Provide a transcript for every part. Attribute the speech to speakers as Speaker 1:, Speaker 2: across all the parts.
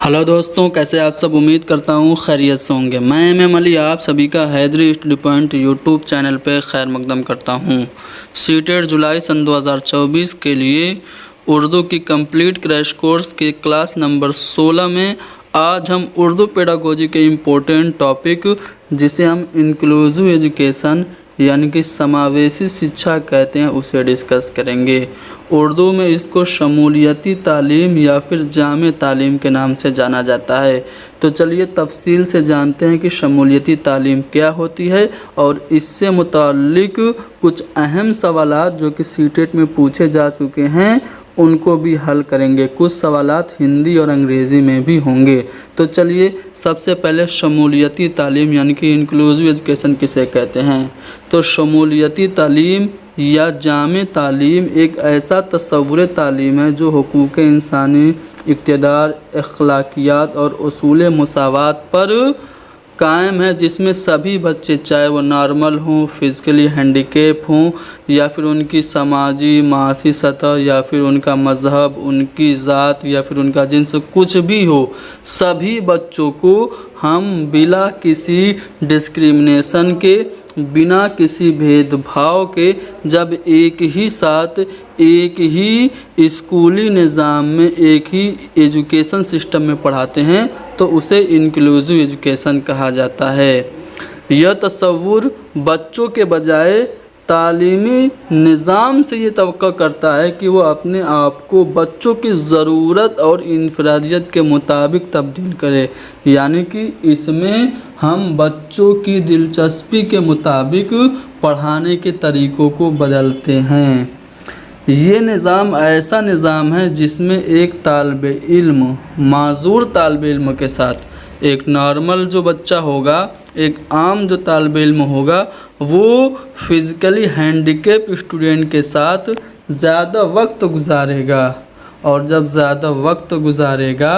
Speaker 1: Hello दोस्तों, कैसे आप सब। उम्मीद करता हूँ खैरियत से होंगे। मैं एम अली आप सभी का Haidari study point YouTube channel पे खैर मकदम करता हूँ। सीटेट जुलाई सन 2024 के लिए उर्दू की कंप्लीट क्रैश कोर्स के क्लास नंबर 16 में आज हम उर्दू पेडागोजी के इम्पोर्टेंट टॉपिक जिसे हम इंक्लूसिव एजुकेशन यानी कि समावेशी शिक्षा कहते हैं उसे डिस्कस करेंगे। उर्दू में इसको शमूलियती तालीम या फिर जामे तालीम के नाम से जाना जाता है। तो चलिए तफसील से जानते हैं कि शमूलियती तालीम क्या होती है और इससे मुताल्लिक कुछ अहम सवालात जो कि सीटेट में पूछे जा चुके हैं उनको भी हल करेंगे। कुछ सवालात हिंदी और अंग्रेज़ी में भी होंगे। तो चलिए सबसे पहले शमूलियती तालीम यानी कि इंक्लूसिव एजुकेशन किसे कहते हैं। तो शमूलियती तालीम या जामे तालीम एक ऐसा तस्वुर तालीम है जो हुकूक इंसानी, इक़्तिदार, अखलाकियात और उसूल मुसावात पर कायम है, जिसमें सभी बच्चे चाहे वो नॉर्मल हों, फिज़िकली हैंडीकेप हों या फिर उनकी समाजी मासी सतह या फिर उनका मज़हब, उनकी ज़ात या फिर उनका जिन्स कुछ भी हो, सभी बच्चों को हम बिला किसी डिस्क्रिमिनेशन के, बिना किसी भेदभाव के जब एक ही साथ एक ही स्कूली निज़ाम में एक ही एजुकेशन सिस्टम में पढ़ाते हैं तो उसे इंक्लूसिव एजुकेशन कहा जाता है। यह तस्वुर बच्चों के बजाय तालीमी निज़ाम से ये तवक्को करता है कि वो अपने आप को बच्चों की ज़रूरत और इनफरादियत के मुताबिक तब्दील करे, यानी कि इसमें हम बच्चों की दिलचस्पी के मुताबिक पढ़ाने के तरीक़ों को बदलते हैं। ये निज़ाम ऐसा निज़ाम है जिसमें एक तालिबे इल्म माज़ूर तालिबे इल्म के साथ एक नॉर्मल जो बच्चा होगा, एक आम जो तालिबे इल्म होगा, वो फिज़िकली हैंडीकेप स्टूडेंट के साथ ज़्यादा वक्त गुजारेगा और जब ज़्यादा वक्त गुजारेगा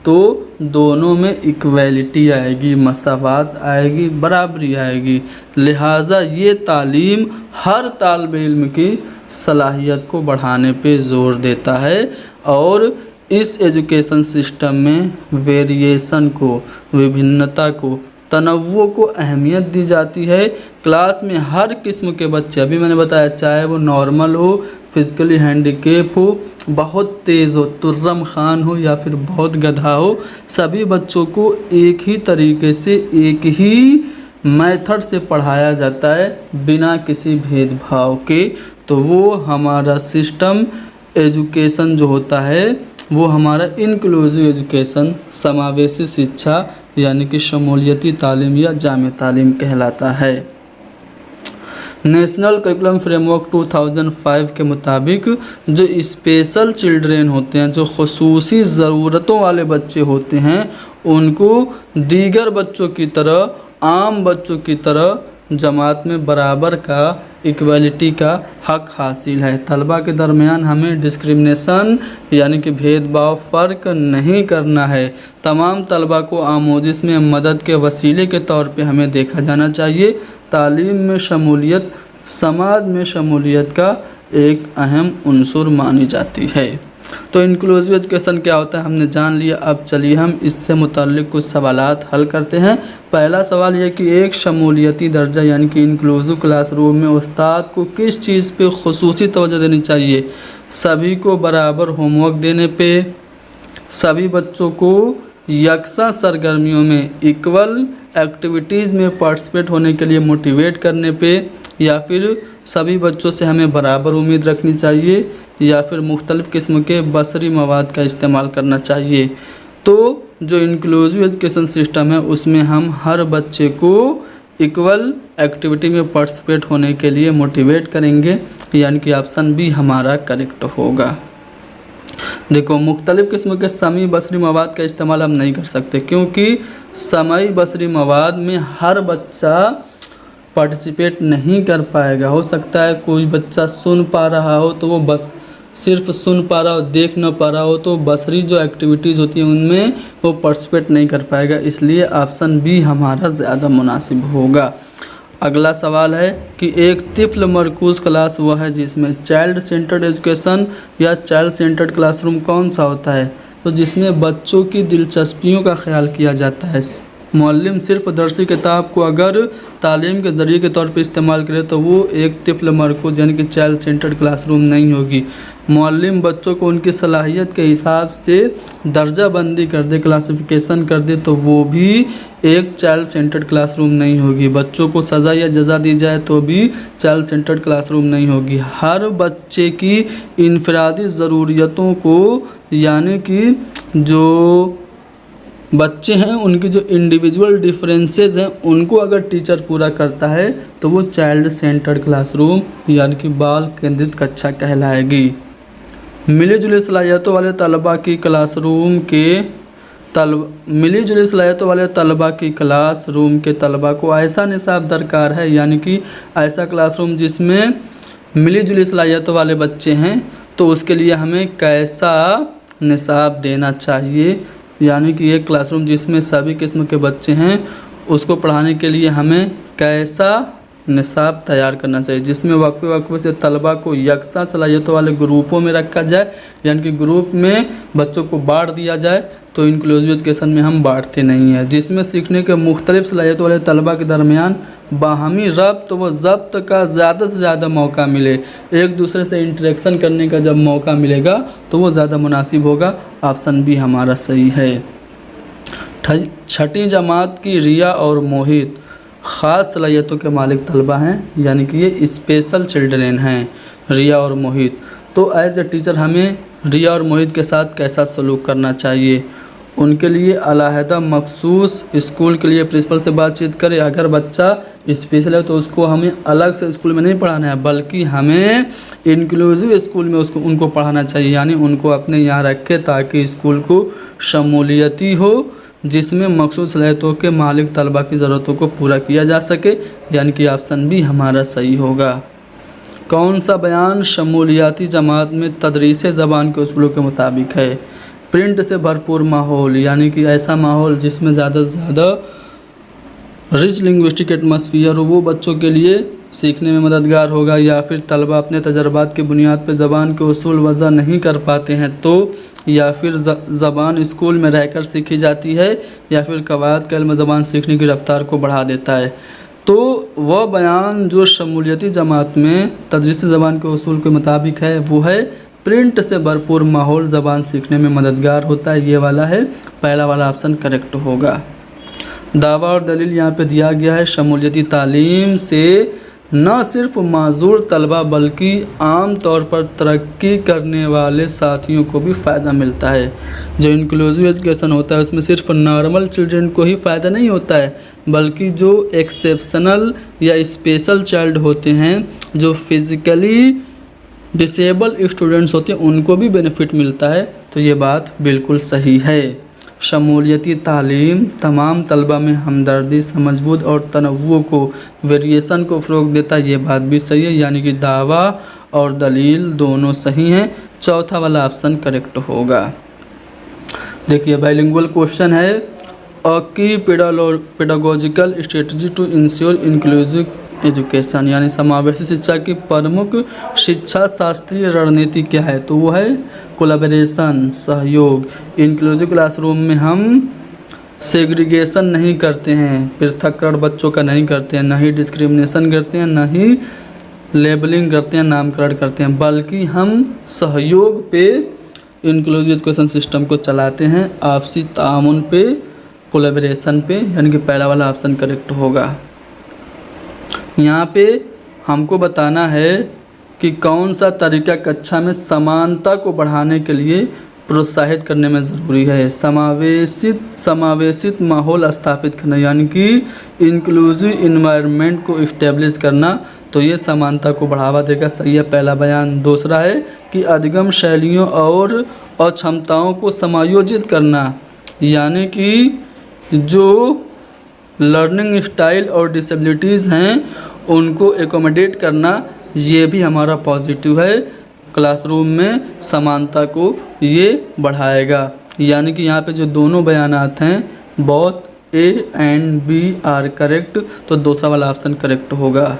Speaker 1: तो दोनों में इक्वलिटी आएगी, मसावात आएगी, बराबरी आएगी। लिहाजा ये तालीम हर तालिबे इल्म की सलाहियत को बढ़ाने पे ज़ोर देता है और इस एजुकेशन सिस्टम में वेरिएशन को, विभिन्नता को, तनव्वुअ को अहमियत दी जाती है। क्लास में हर किस्म के बच्चे, अभी मैंने बताया, चाहे वो नॉर्मल हो, फिज़िकली हैंडीकेप हो, बहुत तेज़ हो, तुर्रम खान हो या फिर बहुत गधा हो, सभी बच्चों को एक ही तरीके से एक ही मेथड से पढ़ाया जाता है बिना किसी भेदभाव के। तो वो हमारा सिस्टम एजुकेशन जो होता है वो हमारा इंक्लूसिव एजुकेशन, समावेशी शिक्षा यानी कि शमूलियती तालीम या जामे तालीम कहलाता है। नेशनल करिकुलम फ्रेमवर्क 2005 के मुताबिक जो स्पेशल चिल्ड्रेन होते हैं, जो ख़ुसूसी ज़रूरतों वाले बच्चे होते हैं, उनको दीगर बच्चों की तरह, आम बच्चों की तरह जमात में बराबर का, इक्वलिटी का हक़ हासिल है। तलबा के दरमियान हमें डिस्क्रिमिनेशन यानी कि भेदभाव फ़र्क नहीं करना है। तमाम तलबा को आमोजिश में मदद के वसीले के तौर पे हमें देखा जाना चाहिए। तालीम में शमूलियत समाज में शमूलियत का एक अहम उन्सुर मानी जाती है। तो इंक्लूसिव एजुकेशन क्या होता है हमने जान लिया। अब चलिए हम इससे मुताल्लिक़ कुछ सवालात हल करते हैं। पहला सवाल यह कि एक शमूलियती दर्जा यानी कि इंक्लूसिव क्लासरूम में उस्ताद को किस चीज़ पे ख़ुसूसी तवज्जो देनी चाहिए। सभी को बराबर होमवर्क देने पे, सभी बच्चों को यकसा सरगर्मियों में, इक्वल एक्टिविटीज़ में पार्टिसिपेट होने के लिए मोटिवेट करने पे, या फिर सभी बच्चों से हमें बराबर उम्मीद रखनी चाहिए, या फिर मुख्तलिफ़ किस्म के बसरी मवाद का इस्तेमाल करना चाहिए। तो जो इंक्लूसिव एजुकेशन सिस्टम है उसमें हम हर बच्चे को इक्वल एक्टिविटी में पार्टिसिपेट होने के लिए मोटिवेट करेंगे, यानी कि ऑप्शन बी हमारा करेक्ट होगा। देखो, मुख्तलिफ़ किस्म के समी बसरी मवाद का इस्तेमाल हम नहीं कर सकते क्योंकि समी बसरी मवाद में हर बच्चा पार्टिसिपेट नहीं कर पाएगा। हो सकता है कोई बच्चा सुन पा रहा हो तो वो बस सिर्फ सुन पा रहा हो, देख न पा रहा हो, तो बसरी जो एक्टिविटीज़ होती हैं उनमें वो पार्टिसिपेट नहीं कर पाएगा। इसलिए ऑप्शन बी हमारा ज़्यादा मुनासिब होगा। अगला सवाल है कि एक तिफ़्ल मरकूज़ क्लास वह है जिसमें चाइल्ड सेंटर्ड एजुकेशन या चाइल्ड सेंटर्ड क्लासरूम कौन सा होता है। तो जिसमें बच्चों की दिलचस्पियों का ख्याल किया जाता है। मुअल्लिम सिर्फ दरसी किताब को अगर तालीम के ज़रिए के तौर पे इस्तेमाल करे तो वो एक तिफ़्ल मरकूज़ यानी कि चाइल्ड सेंटर्ड क्लासरूम नहीं होगी। मुअल्लिम बच्चों को उनकी सलाहियत के हिसाब से दर्जा बंदी कर दे, क्लासिफिकेशन कर दे, तो वो भी एक चाइल्ड सेंटर्ड क्लासरूम नहीं होगी। बच्चों को सज़ा या जज़ा दी जाए तो भी चाइल्ड सेंटर्ड क्लासरूम नहीं होगी। हर बच्चे की इनफरादी ज़रूरियतों को, यानी कि जो बच्चे हैं उनकी जो इंडिविजुअल डिफरेंसेस हैं उनको अगर टीचर पूरा करता है तो वो चाइल्ड सेंटर्ड क्लासरूम यानी कि बाल केंद्रित कक्षा कहलाएगी। मिली जुली सलाहियतों वाले तलबा की क्लासरूम के तलबा को ऐसा निसाब दरकार है, यानी कि ऐसा क्लासरूम जिसमें मिली जुली सलाहियतों वाले बच्चे हैं तो उसके लिए हमें कैसा निसाब देना चाहिए, यानी कि एक क्लासरूम जिसमें सभी किस्म के बच्चे हैं उसको पढ़ाने के लिए हमें कैसा निसाब तैयार करना चाहिए, जिसमें वक्फे से तलबा को यकसा सलाहियतों वाले ग्रुपों में रखा जाए, यानी कि ग्रुप में बच्चों को बांट दिया जाए। तो इंक्लूसिव एजुकेशन में हम बांटते नहीं हैं। जिसमें सीखने के मुख्तलिफ सलाहियतों वाले तलबा के दरमियान बाहमी रब्त व ज़ब्त का ज़्यादा से ज़्यादा मौका मिले, एक दूसरे से इंटरेक्शन करने का जब मौका मिलेगा तो वो ज़्यादा मुनासिब होगा। ऑप्शन बी हमारा सही है। छठी जमात की रिया और मोहित ख़ास सलाहियतों के मालिक तलबा हैं, यानी कि ये स्पेशल चिल्ड्रेन हैं रिया और मोहित। तो एज ए टीचर हमें रिया और मोहित के साथ कैसा सलूक करना चाहिए, उनके लिए अलहदा मखसूस स्कूल के लिए प्रिंसिपल से बातचीत करें। अगर बच्चा स्पेशल है तो उसको हमें अलग से स्कूल में नहीं पढ़ाना है, बल्कि हमें इंक्लूसिव स्कूल में उनको पढ़ाना चाहिए, यानी उनको अपने यहाँ रखें ताकि स्कूल को शमूलियती हो, जिसमें मखसूस सलाहियतों के मालिक तलबा की ज़रूरतों को पूरा किया जा सके, यानी कि ऑप्शन बी हमारा सही होगा। कौन सा बयान शमूलियाती जमात में तदरीस ज़बान के उसूलों के मुताबिक है? प्रिंट से भरपूर माहौल, यानी कि ऐसा माहौल जिसमें ज़्यादा से ज़्यादा रिच लिंग्विस्टिक एटमॉस्फियर हो, वो बच्चों के लिए सीखने में मददगार होगा। या फिर तलबा अपने तजर्बात की बुनियाद पर ज़बान के उसूल वज़ा नहीं कर पाते हैं तो, या फिर ज़बान स्कूल में रहकर सीखी जाती है, या फिर कवायद का इल्म ज़बान सीखने की रफ्तार को बढ़ा देता है। तो वह बयान जो शमूलियती जमात में तदरीस ज़बान के उसूल के मुताबिक है वो है प्रिंट से भरपूर माहौल ज़बान सीखने में मददगार होता है, ये वाला है, पहला वाला ऑप्शन करेक्ट होगा। दावा और दलील यहाँ पे दिया गया है। शमूलियती तालीम से न सिर्फ माजूर तलबा बल्कि आम तौर पर तरक्की करने वाले साथियों को भी फ़ायदा मिलता है। जो इंक्लूसिव एजुकेशन होता है उसमें सिर्फ नॉर्मल चिल्ड्रन को ही फ़ायदा नहीं होता है, बल्कि जो एक्सेप्शनल या स्पेशल चाइल्ड होते हैं, जो फिज़िकली डिसेबल स्टूडेंट्स होते हैं, उनको भी बेनिफिट मिलता है। तो ये बात बिल्कुल सही है। शमूलियती तालीम तमाम तलबा में हमदर्दी, समझबूझ और तनव्वुर को, वेरिएशन को फ़रोग़ देता है, ये बात भी सही है, यानी कि दावा और दलील दोनों सही हैं। चौथा वाला ऑप्शन करेक्ट होगा। देखिए बाइलिंगुअल क्वेश्चन है, a key pedagogical strategy to ensure inclusive education, यानी समावेशी शिक्षा की प्रमुख शिक्षा शास्त्रीय रणनीति क्या है? तो वो है कोलैबोरेशन, सहयोग। इंक्लूसिव क्लासरूम में हम सेग्रीगेशन नहीं करते हैं, पृथक्करण बच्चों का नहीं करते हैं, न ही डिस्क्रिमिनेशन करते हैं, न ही लेबलिंग करते हैं, नामकरण करते हैं, बल्कि हम सहयोग पे इंक्लूसिव एजुकेशन सिस्टम को चलाते हैं, आपसी तामुन पे, कोलैबोरेशन पे, यानी कि पहला वाला ऑप्शन करेक्ट होगा। यहाँ पे हमको बताना है कि कौन सा तरीका कक्षा में समानता को बढ़ाने के लिए प्रोत्साहित करने में ज़रूरी है। समावेशित माहौल स्थापित करना, यानी कि इंक्लूसिव इन्वायरमेंट को इस्टेब्लिश करना, तो ये समानता को बढ़ावा देगा, सही है पहला बयान। दूसरा है कि अधिगम शैलियों और अक्षमताओं को समायोजित करना, यानी कि जो लर्निंग स्टाइल और डिसेबिलिटीज़ हैं उनको एकोमोडेट करना, ये भी हमारा पॉजिटिव है। क्लासरूम में समानता को ये बढ़ाएगा, यानी कि यहाँ पे जो दोनों बयानात हैं both A and B are correct, तो दूसरा वाला ऑप्शन करेक्ट होगा।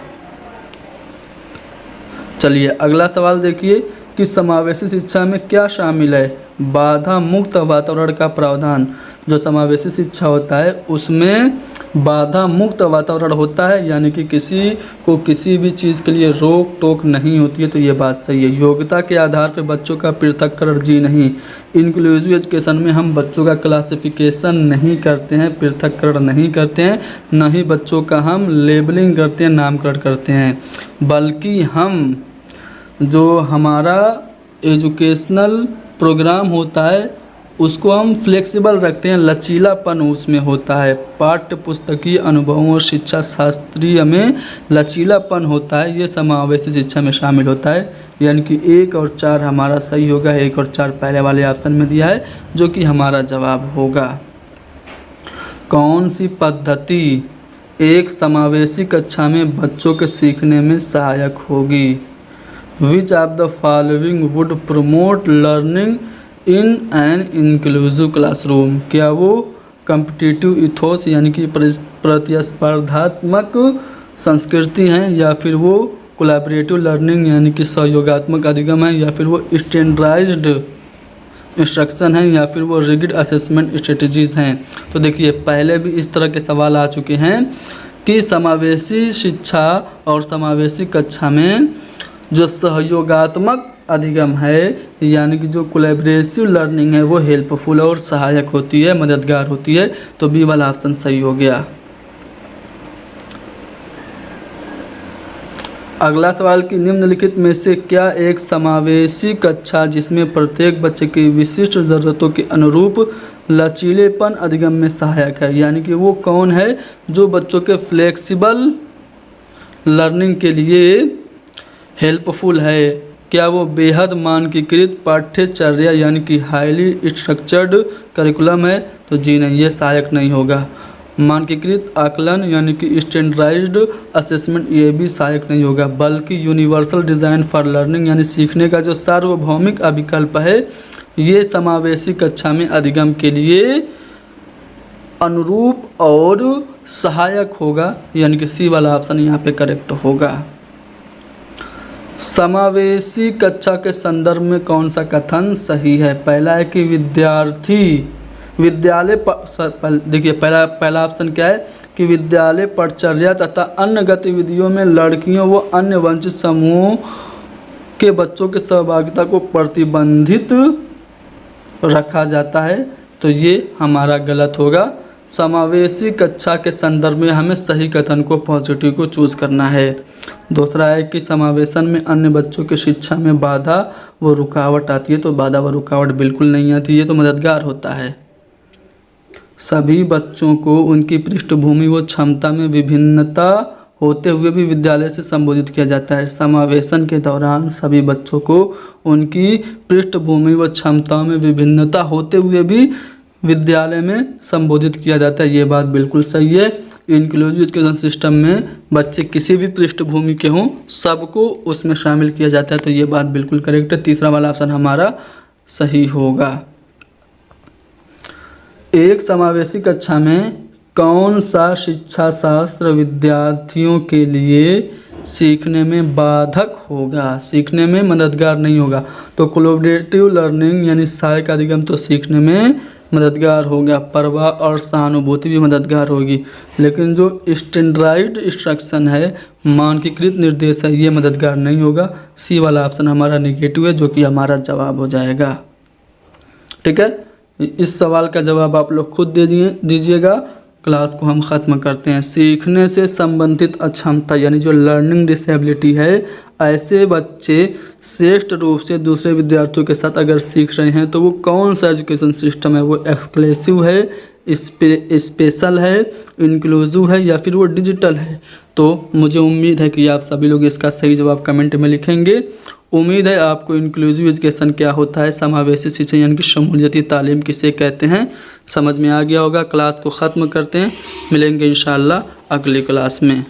Speaker 1: चलिए अगला सवाल देखिए कि समावेशी शिक्षा में क्या शामिल है। बाधा मुक्त वातावरण का प्रावधान। जो समावेशी शिक्षा होता है उसमें बाधा मुक्त वातावरण होता है, यानी कि किसी को किसी भी चीज़ के लिए रोक टोक नहीं होती है। तो ये बात सही है। योग्यता के आधार पर बच्चों का पृथक्करण जी नहीं। इंक्लूसिव एजुकेशन में हम बच्चों का क्लासिफिकेशन नहीं करते हैं, पृथक्करण नहीं करते हैं, न ही बच्चों का हम लेबलिंग करते हैं, नामकरण करते हैं, बल्कि हम जो हमारा एजुकेशनल प्रोग्राम होता है उसको हम फ्लेक्सिबल रखते हैं, लचीलापन उसमें होता है। पाठ्य पुस्तकीय अनुभवों और शिक्षा शास्त्रीय में लचीलापन होता है, ये समावेशी शिक्षा में शामिल होता है। यानी कि 1 और 4 हमारा सही होगा। 1 और 4 पहले वाले ऑप्शन में दिया है, जो कि हमारा जवाब होगा। कौन सी पद्धति एक समावेशी कक्षा में बच्चों के सीखने में सहायक होगी? Which of the following would promote learning in an inclusive classroom? क्या वो कम्पिटिटिव इथोस यानी कि प्रतिस्पर्धात्मक संस्कृति हैं, या फिर वो कोलैबोरेटिव लर्निंग यानी कि सहयोगात्मक अधिगम है, या फिर वो स्टैंडर्डाइज्ड इंस्ट्रक्शन है, या फिर वो रिगिड असेसमेंट स्ट्रेटजीज़ हैं? तो देखिए पहले भी इस तरह के सवाल आ चुके हैं कि समावेशी शिक्षा और समावेशी कक्षा में जो सहयोगात्मक अधिगम है यानी कि जो कोलैबोरेटिव लर्निंग है वो हेल्पफुल और सहायक होती है, मददगार होती है। तो बी वाला ऑप्शन सही हो गया। अगला सवाल कि निम्नलिखित में से क्या एक समावेशी कक्षा जिसमें प्रत्येक बच्चे की विशिष्ट ज़रूरतों के अनुरूप लचीलेपन अधिगम में सहायक है? यानी कि वो कौन है जो बच्चों के फ्लेक्सिबल लर्निंग के लिए हेल्पफुल है? क्या वो बेहद मानकीकृत पाठ्यचर्या यानी कि हाईली स्ट्रक्चर्ड करिकुलम है? तो जी नहीं, ये सहायक नहीं होगा। मानकीकृत आकलन यानी कि स्टैंडर्डाइज्ड असेसमेंट, ये भी सहायक नहीं होगा, बल्कि यूनिवर्सल डिज़ाइन फॉर लर्निंग यानी सीखने का जो सार्वभौमिक विकल्प है ये समावेशी कक्षा में अधिगम के लिए अनुरूप और सहायक होगा। यानी कि सी वाला ऑप्शन यहाँ पे करेक्ट होगा। समावेशी कक्षा के संदर्भ में कौन सा कथन सही है? पहला है कि देखिए पहला ऑप्शन क्या है कि विद्यालय पठचर्या तथा अन्य गतिविधियों में लड़कियों व अन्य वंचित समूहों के बच्चों की सहभागिता को प्रतिबंधित रखा जाता है। तो ये हमारा गलत होगा। समावेशी कक्षा के संदर्भ में हमें सही कथन को पॉजिटिव को चूज़ करना है। दूसरा है कि समावेशन में अन्य बच्चों की शिक्षा में बाधा व रुकावट आती है। तो बाधा व रुकावट बिल्कुल नहीं आती, ये तो मददगार होता है। सभी बच्चों को उनकी पृष्ठभूमि व क्षमता में विभिन्नता होते हुए भी विद्यालय से संबोधित किया जाता है। समावेशन के दौरान सभी बच्चों को उनकी पृष्ठभूमि व क्षमताओं में विभिन्नता होते हुए भी विद्यालय में संबोधित किया जाता है। ये बात बिल्कुल सही है। इंक्लूसिव एजुकेशन सिस्टम में बच्चे किसी भी पृष्ठभूमि के हों सबको उसमें शामिल किया जाता है। तो ये बात बिल्कुल करेक्ट है। तीसरा वाला ऑप्शन हमारा सही होगा। एक समावेशी कक्षा में कौन सा शिक्षा शास्त्र विद्यार्थियों के लिए सीखने में बाधक होगा, सीखने में मददगार नहीं होगा? तो कोलैबोरेटिव लर्निंग यानी सहायक अधिगम तो सीखने में मददगार होगा। परवाह और सहानुभूति भी मददगार होगी, लेकिन जो स्टैंडर्डाइज्ड इंस्ट्रक्शन है, मानकीकृत निर्देश है, ये मददगार नहीं होगा। सी वाला ऑप्शन हमारा नेगेटिव है, जो कि हमारा जवाब हो जाएगा। ठीक है, इस सवाल का जवाब आप लोग खुद दीजिएगा। क्लास को हम ख़त्म करते हैं। सीखने से संबंधित अक्षमता यानी जो लर्निंग डिसेबिलिटी है, ऐसे बच्चे श्रेष्ठ रूप से दूसरे विद्यार्थियों के साथ अगर सीख रहे हैं तो वो कौन सा एजुकेशन सिस्टम है? वो एक्सक्लूसिव है, स्पेशल है, इंक्लूसिव है, या फिर वो डिजिटल है? तो मुझे उम्मीद है कि आप सभी लोग इसका सही जवाब कमेंट में लिखेंगे। उम्मीद है आपको इंक्लूसिव एजुकेशन क्या होता है, समावेशी शिक्षा यानी कि शमूलियती तालीम किसे कहते हैं, समझ में आ गया होगा। क्लास को ख़त्म करते हैं, मिलेंगे इंशाअल्लाह अगली क्लास में।